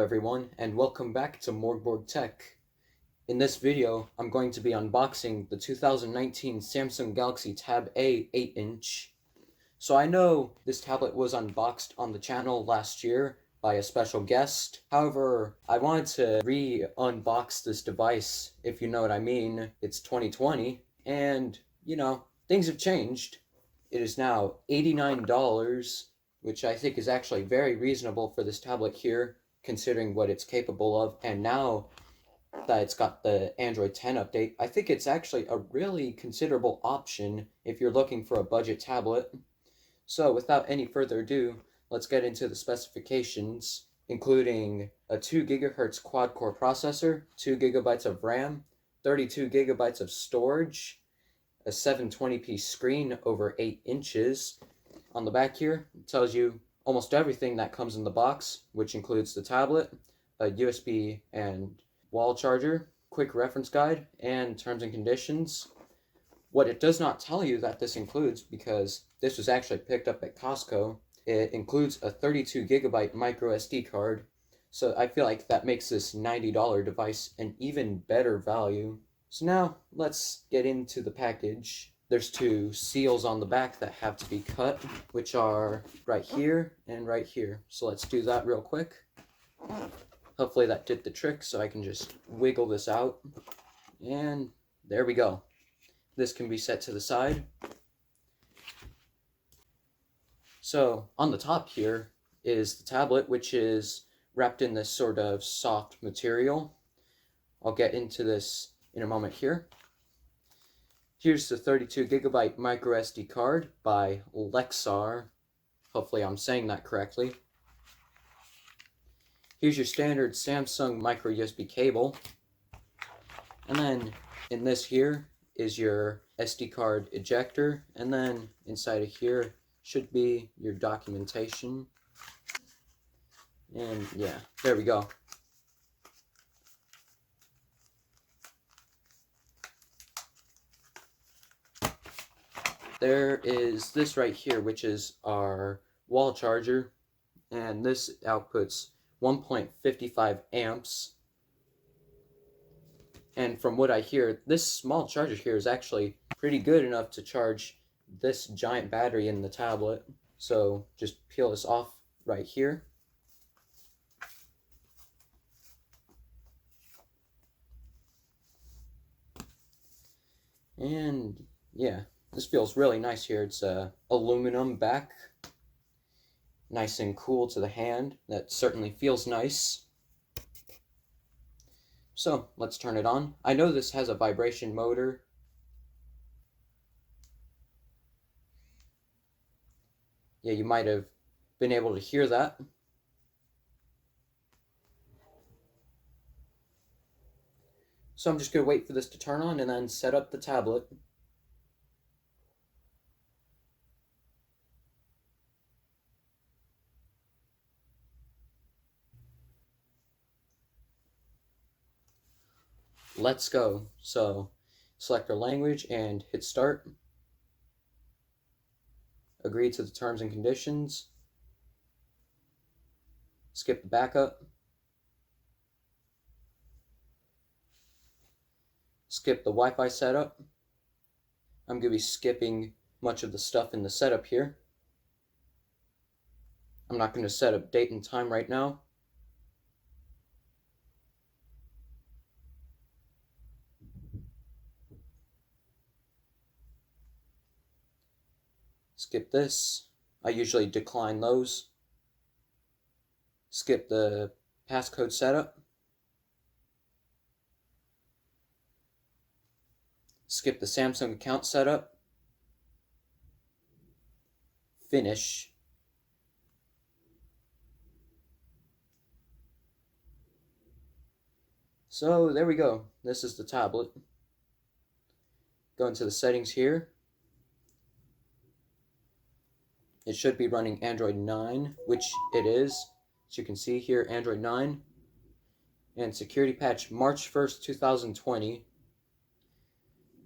everyone, and welcome back to MORGBORG Tech. In this video, I'm going to be unboxing the 2019 Samsung Galaxy Tab A 8-inch. So I know this tablet was unboxed on the channel last year by a special guest. However, I wanted to re-unbox this device, if you know what I mean. It's 2020, and, things have changed. It is now $89, which I think is actually very reasonable for this tablet here, considering what it's capable of. And now that it's got the Android 10 update, I think it's actually a really considerable option if you're looking for a budget tablet. So without any further ado, let's get into the specifications, including a 2 GHz quad-core processor, 2 GB of RAM, 32 GB of storage, a 720p screen over 8 inches. On the back here, it tells you almost everything that comes in the box, which includes the tablet, a USB and wall charger, quick reference guide, and terms and conditions. What it does not tell you that this includes, because this was actually picked up at Costco, it includes a 32 GB micro SD card. So I feel like that makes this $90 device an even better value. So now let's get into the package. There's 2 seals on the back that have to be cut, which are right here and right here. So let's do that real quick. Hopefully that did the trick, so I can just wiggle this out. And there we go. This can be set to the side. So on the top here is the tablet, which is wrapped in this sort of soft material. I'll get into this in a moment here. Here's the 32 GB micro SD card by Lexar. Hopefully I'm saying that correctly. Here's your standard Samsung micro USB cable. And then in this here is your SD card ejector. And then inside of here should be your documentation. And yeah, there we go. There is this right here, which is our wall charger, and this outputs 1.55 amps. And from what I hear, this small charger here is actually pretty good enough to charge this giant battery in the tablet. So just peel this off right here. And yeah. This feels really nice here. It's aluminum back, nice and cool to the hand. That certainly feels nice. So let's turn it on. I know this has a vibration motor. Yeah, you might have been able to hear that. So I'm just going to wait for this to turn on and then set up the tablet. Let's go. So select our language and hit start. Agree to the terms and conditions. Skip the backup. Skip the Wi-Fi setup. I'm going to be skipping much of the stuff in the setup here. I'm not going to set up date and time right now. Skip this. I usually decline those. Skip the passcode setup. Skip the Samsung account setup. Finish. So there we go. This is the tablet. Go into the settings here. It should be running Android 9, which it is. As you can see here, Android 9. And security patch March 1st, 2020.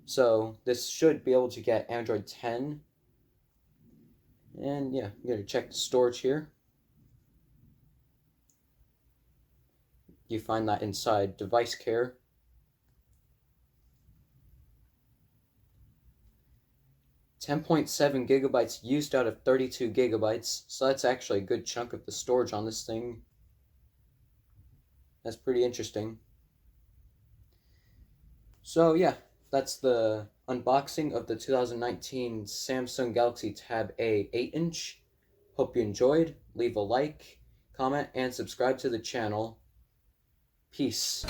So this should be able to get Android 10. And yeah, I'm going to check the storage here. You find that inside device care. .7 gigabytes used out of 32 gigabytes, so that's actually a good chunk of the storage on this thing. That's pretty interesting. So yeah, that's the unboxing of the 2019 Samsung Galaxy Tab A 8-inch. Hope you enjoyed. Leave a like, comment, and subscribe to the channel. Peace.